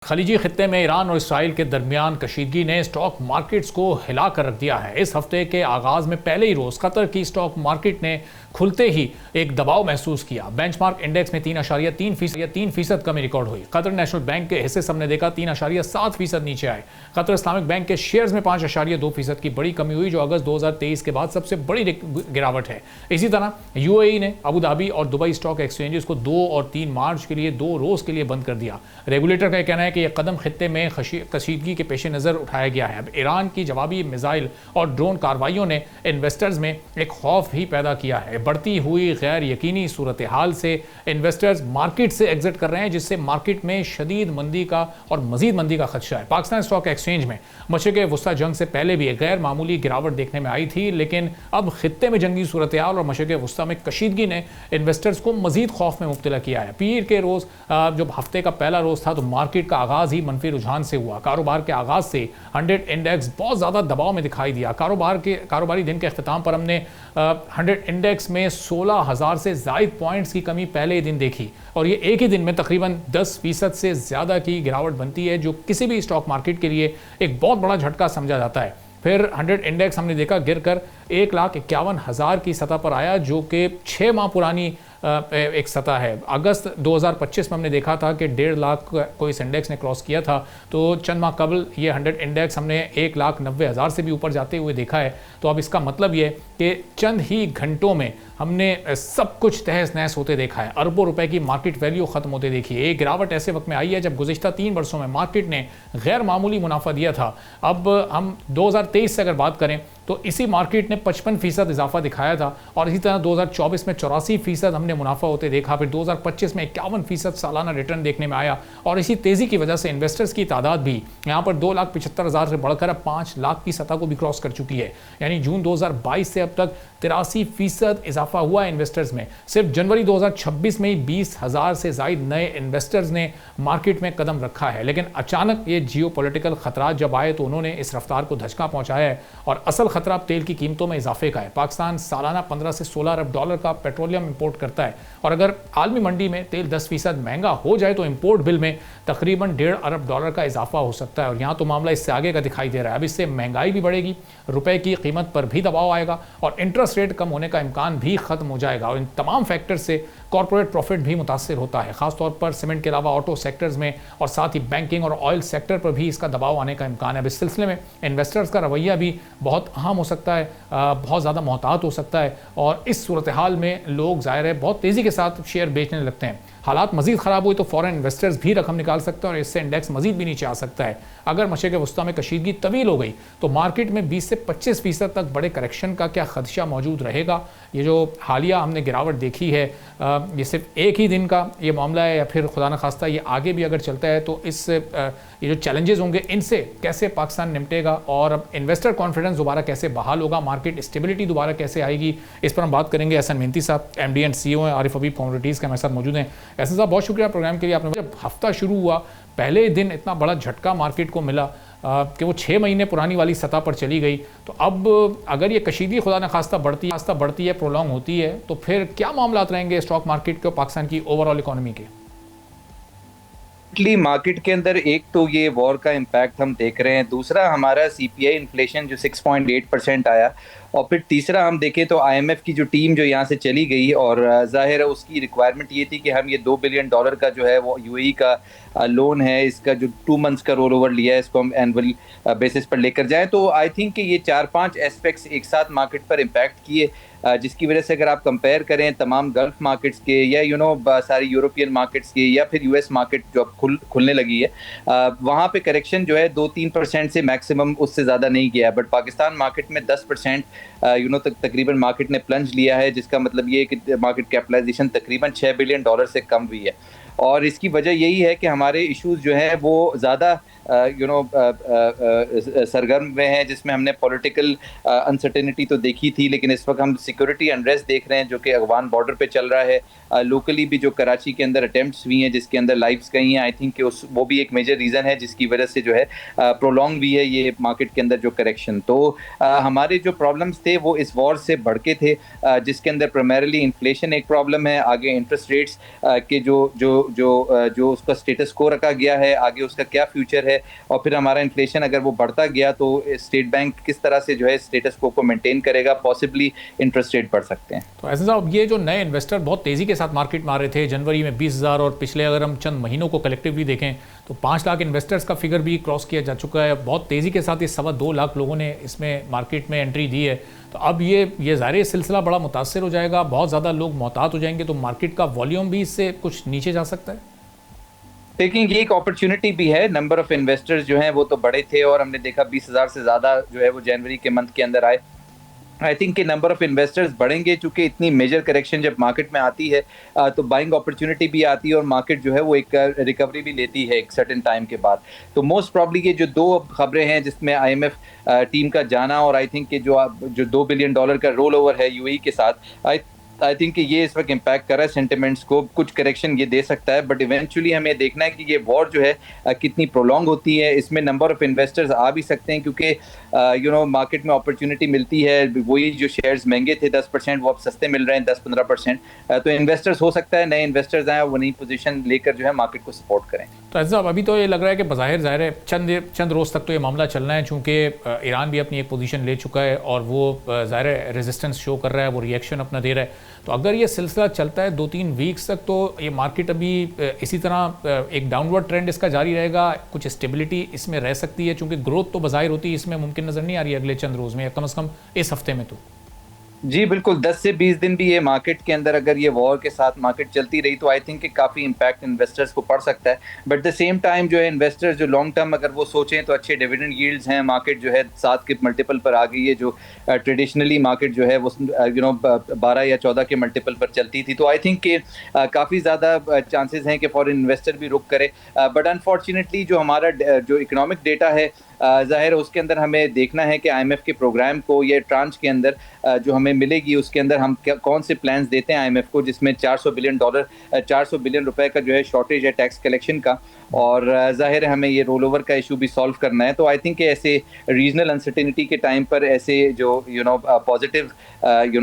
खलीजी खित्ते में ईरान और इसराइल के दरमियान कशीदगी ने स्टॉक मार्केट्स को हिला कर रख दिया है। इस हफ्ते के आगाज में पहले ही रोज कतर की स्टॉक मार्केट ने खुलते ही एक दबाव महसूस किया। बेंचमार्क इंडेक्स में 3.3% कमी रिकॉर्ड हुई। कतर नेशनल बैंक के हिस्से सबने देखा 3.7% नीचे आए। कतर इस्लामिक बैंक के शेयर्स में 5.2% की बड़ी कमी हुई, जो अगस्त 2023 के बाद सबसे बड़ी गिरावट है। इसी तरह यूएई ने अबू धाबी और दुबई स्टॉक एक्सचेंजेस को 2 और 3 मार्च के लिए 2 रोज के लिए बंद कर दिया। रेगुलेटर का कहना है कि यह कदम खित्ते में कशीदगी के पेश नज़र उठाया गया है। अब ईरान की जवाबी मिसाइल और ड्रोन कार्रवाइयों ने इन्वेस्टर्स में एक खौफ भी पैदा किया है। बढ़ती हुई गैर यकीनी सूरत हाल से इन्वेस्टर्स मार्केट से एग्जिट कर रहे हैं, जिससे मार्केट में शदीद मंदी का और मजीद मंदी का खदशा है। पाकिस्तान स्टॉक एक्सचेंज में मशरिक़ वस्ता जंग से पहले भी एक गैर मामूली गिरावट देखने में आई थी, लेकिन अब खित्ते में जंगी सूरत हाल और मशरिक़ वस्ता में कशीदगी ने इन्वेस्टर्स को मजीद खौफ में मुब्तला किया है। पीर के रोज़ जब हफ्ते का पहला रोज़ था तो मार्केट का आगाज़ ही मनफी रुझान से हुआ। कारोबार के आगाज़ से 100 इंडेक्स बहुत ज़्यादा दबाव में दिखाई दिया। कारोबारी दिन के अख्ताम पर हमने 100 इंडेक्स में 16,000 से ज़ायद पॉइंट्स की कमी पहले ही दिन देखी, और ये एक ही दिन में तकरीबन 10% से ज़्यादा की गिरावट बनती है, जो किसी भी स्टॉक मार्केट के लिए एक बहुत बड़ा झटका समझा जाता है। फिर 100 इंडेक्स हमने देखा गिरकर 1,51,000 की सतह पर आया, जो कि 6 माह पुरानी एक सतह है। अगस्त 2025 में हमने देखा था कि 1.5 लाख को इस इंडेक्स ने क्रॉस किया था, तो चंद माह कबल ये 100 इंडेक्स हमने 1,90,000 से भी ऊपर जाते हुए देखा है। तो अब इसका मतलब ये कि चंद ही घंटों में हमने सब कुछ तहस नहस होते देखा है। अरबों रुपए की मार्केट वैल्यू खत्म होते देखी है। एक गिरावट ऐसे वक्त में आई है जब गुज़िश्ता 3 वर्षों में मार्केट ने गैर मामूली मुनाफा दिया था। अब हम 2023 से अगर बात करें तो इसी मार्केट ने 55% इजाफा दिखाया था, और इसी तरह 2024 में 84% हमने मुनाफा होते देखा। फिर 2025 में 51% सालाना रिटर्न देखने में आया, और इसी तेज़ी की वजह से इन्वेस्टर्स की तादाद भी यहाँ पर 2,75,000 से बढ़कर अब 5 लाख की सतह को भी क्रॉस कर चुकी है। यानी जून 2022 से अब तक 83% इजाफा हुआ है इन्वेस्टर्स में। सिर्फ जनवरी 2026 में ही 20,000 से ज़ायद नए इन्वेस्टर्स ने मार्केट में कदम रखा है। लेकिन अचानक ये जियोपॉलिटिकल खतरात जब आए तो उन्होंने इस रफ्तार को धचका पहुंचाया है, और असल खतरा अब तेल की कीमतों में इजाफे का है। पाकिस्तान सालाना 15 से 16 अरब डॉलर का पेट्रोलियम इंपोर्ट करता है, और अगर आलमी मंडी में तेल 10% महंगा हो जाए तो इंपोर्ट बिल में तकरीबन 1.5 अरब डॉलर का इजाफा हो सकता है। और यहाँ तो मामला इससे आगे का दिखाई दे रहा है। अब इससे महंगाई भी बढ़ेगी, रुपए की कीमत पर भी दबाव आएगा, और इंटरेस्ट रेट कम होने का इम्कान भी खत्म हो जाएगा। और इन तमाम फैक्टर से कॉर्पोरेट प्रॉफिट भी मुतासर होता है, खासतौर पर सीमेंट के अलावा ऑटो सेक्टर्स में, और साथ ही बैंकिंग और ऑयल सेक्टर पर भी इसका दबाव आने का इम्कान है। अब इस सिलसिले में इन्वेस्टर्स का रवैया भी बहुत अहम हो सकता है, बहुत ज़्यादा मोहतात हो सकता है, और इस सूरत हाल में लोग ज़ाहिर है बहुत तेज़ी के साथ शेयर बेचने लगते हैं। हालात मजीद ख़राब हुए तो फॉरेन इन्वेस्टर्स भी रकम निकाल सकते हैं, और इससे इंडेक्स मजीद भी नीचे आ सकता है। अगर मशरिक़ वस्ता में कशीदगी तवील हो गई तो मार्केट में 20 से 25% तक बड़े करेक्शन का क्या खदशा मौजूद रहेगा। ये जो हालिया हमने गिरावट देखी है, ये सिर्फ एक ही दिन का ये मामला है, या फिर खुदा न खास्ता ये आगे भी अगर चलता है तो इस ये जो चैलेंजेस होंगे इनसे कैसे पाकिस्तान निपटेगा, और अब इन्वेस्टर कॉन्फिडेंस दोबारा कैसे बहाल होगा, मार्केट स्टेबिलिटी दोबारा कैसे आएगी, इस पर हम बात करेंगे। एहसन मेहनती साहब MD एंड CEO हैं, आरिफ हबीब कमोडिटीज़ के हमारे साथ मौजूद हैं। एहसन साहब, बहुत शुक्रिया प्रोग्राम के लिए। आपने जब हफ्ता शुरू हुआ पहले दिन इतना बड़ा झटका मार्केट को मिला कि वो 6 महीने पुरानी वाली सतह पर चली गई, तो अब अगर ये कशीदगी खुदा न खास्ता बढ़ती है, प्रोलॉन्ग होती है, तो फिर क्या मामलात रहेंगे स्टॉक मार्केट के और पाकिस्तान की ओवरऑल इकोनॉमी के? मार्केट के अंदर एक तो ये वॉर का इम्पैक्ट हम देख रहे हैं, दूसरा हमारा CPI इन्फ्लेशन जो 6.8% आया, और फिर तीसरा हम देखें तो IMF की जो टीम जो यहाँ से चली गई, और जाहिर है उसकी रिक्वायरमेंट ये थी कि हम ये $2 बिलियन का जो है वो UAE का लोन है, इसका जो 2 मंथ्स का रोल ओवर लिया है, इसको हम एनुअल बेसिस पर लेकर जाएं। तो आई थिंक कि ये 4-5 एस्पेक्ट्स एक साथ मार्केट पर इम्पैक्ट किए, जिसकी वजह से अगर आप कंपेयर करें तमाम गल्फ मार्केट्स के, या सारी यूरोपियन मार्केट्स के, या फिर US मार्केट जो अब खुलने लगी है, वहाँ पे करेक्शन जो है 2-3% से मैक्सिमम, उससे ज़्यादा नहीं गया है। बट पाकिस्तान मार्केट में 10% तकरीबन मार्केट ने प्लंज लिया है, जिसका मतलब ये है कि मार्केट कैपिटलाइजेशन तकरीबन $6 बिलियन से कम हुई है। और इसकी वजह यही है कि हमारे इश्यूज जो हैं वो ज़्यादा सरगर्म में हैं, जिसमें हमने पॉलिटिकल अनसर्टेनिटी तो देखी थी, लेकिन इस वक्त हम सिक्योरिटी अनरेस्ट देख रहे हैं जो कि अफगान बॉर्डर पे चल रहा है। लोकली भी जो कराची के अंदर अटेम्प्ट्स हुई हैं जिसके अंदर लाइव्स गई हैं, आई थिंक कि वो भी एक मेजर रीज़न है जिसकी वजह से जो है प्रोलॉन्ग भी है ये मार्केट के अंदर जो करेक्शन। तो हमारे जो प्रॉब्लम्स थे वो इस वॉर से बढ़ के थे, जिसके अंदर प्राइमरीली इन्फ्लेशन एक प्रॉब्लम है, आगे इंटरेस्ट रेट्स के जो जो उसका स्टेटस को रखा गया है, आगे उसका क्या फ्यूचर है, और फिर हमारा इन्फ्लेशन अगर वो बढ़ता गया तो स्टेट बैंक किस तरह से जो है स्टेटस को मेंटेन करेगा, पॉसिबली इंटरेस्ट रेट बढ़ सकते हैं। तो ऐसे साहब, ये जो नए इन्वेस्टर बहुत तेज़ी के साथ मार्केट में आ रहे थे, जनवरी में 20,000 और पिछले अगर हम चंद महीनों को कलेक्टिवली देखें तो 5 लाख इन्वेस्टर्स का फिगर भी क्रॉस किया जा चुका है। बहुत तेज़ी के साथ ये 2.25 लाख लोगों ने इसमें मार्केट में एंट्री दी है। तो अब ये ज़ाहिर सिलसिला बड़ा मुतासर हो जाएगा, बहुत ज़्यादा लोग मोहतात हो जाएंगे, तो मार्केट का वॉल्यूम भी इससे कुछ नीचे जा सकता है। लेकिन ये एक अपॉर्चुनिटी भी है, नंबर ऑफ इन्वेस्टर्स जो हैं वो तो बड़े थे और हमने देखा 20,000 से ज़्यादा जो है वो जनवरी के मंथ के अंदर आए। आई थिंक कि नंबर ऑफ इन्वेस्टर्स बढ़ेंगे, चूंकि इतनी मेजर करेक्शन जब मार्केट में आती है तो बाइंग अपॉर्चुनिटी भी आती है और मार्केट जो है वो एक रिकवरी भी लेती है एक सर्टेन टाइम के बाद। तो मोस्ट प्रॉब्ली ये जो दो खबरें हैं जिसमें आईएमएफ टीम का जाना और आई थिंक कि जो $2 बिलियन का रोल ओवर है यूएई के साथ, आई थिंक कि ये इस वक्त इम्पैक्ट कर रहा है सेंटिमेंट्स को। कुछ करेक्शन ये दे सकता है, बट इवेंचुअली हमें देखना है कि ये वॉर जो है कितनी प्रोलॉन्ग होती है। इसमें नंबर ऑफ इन्वेस्टर्स आ भी सकते हैं क्योंकि मार्केट में अपॉर्चुनिटी मिलती है। वही जो शेयर्स महंगे थे 10%, वो अब सस्ते मिल रहे हैं 10-15%। तो इन्वेस्टर्स हो सकता है नए इन्वेस्टर्स आए और वो नई पोजीशन लेकर जो है मार्केट को सपोर्ट करें। तो ऐसा अभी तो ये लग रहा है कि बज़ाहिर ज़ाहिर है चंद रोज़ तक तो ये मामला चलना है, चूँकि ईरान भी अपनी एक पोजीशन ले चुका है और वो ज़ाहिर है रेजिस्टेंस शो कर रहा है, वो रिएक्शन अपना दे रहा है। तो अगर ये सिलसिला चलता है 2-3 वीक्स तक तो ये मार्केट अभी इसी तरह एक डाउनवर्ड ट्रेंड इसका जारी रहेगा, कुछ स्टेबिलिटी इसमें रह सकती है, चूँकि ग्रोथ तो बज़ाहिर होती है इसमें मुमकिन नज़र नहीं आ रही है अगले चंद रोज़ में, या कम से कम इस हफ्ते में। तो जी बिल्कुल, 10 से 20 दिन भी ये मार्केट के अंदर अगर ये वॉर के साथ मार्केट चलती रही तो आई थिंक कि काफ़ी इम्पैक्ट इन्वेस्टर्स को पड़ सकता है। बट द सेम टाइम जो है इन्वेस्टर्स जो लॉन्ग टर्म अगर वो सोचें तो अच्छे डिविडेंड यील्ड्स हैं, मार्केट जो है 7 के मल्टीपल पर आ गई है, जो ट्रेडिशनली मार्केट जो है वो 12 या 14 के मल्टीपल पर चलती थी। तो आई थिंक कि काफ़ी ज़्यादा चांसेस हैं कि फॉरेन इन्वेस्टर भी रुक करे। बट अनफॉर्चुनेटली जो हमारा जो इकोनॉमिक डेटा है ज़ाहिर है उसके अंदर हमें देखना है कि आईएमएफ के प्रोग्राम को ये ट्रांच के अंदर जो हमें मिलेगी उसके अंदर हम कौन से प्लान्स देते हैं आईएमएफ को, जिसमें $400 बिलियन रुपए का जो है शॉर्टेज है टैक्स कलेक्शन का, और ज़ाहिर है हमें ये रोल ओवर का इशू भी सॉल्व करना है। तो आई थिंक ऐसे रीजनल अनसर्टेनिटी के टाइम पर ऐसे जो पॉजिटिव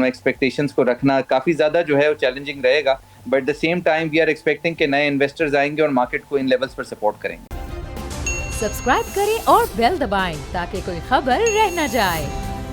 एक्सपेक्टेशंस को रखना काफ़ी ज़्यादा जो है वो चैलेंजिंग रहेगा। But the same time we are expecting कि नए इन्वेस्टर्स आएंगे और मार्केट को इन लेवल्स पर सपोर्ट करेंगे। सब्सक्राइब करें और बेल दबाएं ताकि कोई खबर रह न जाए।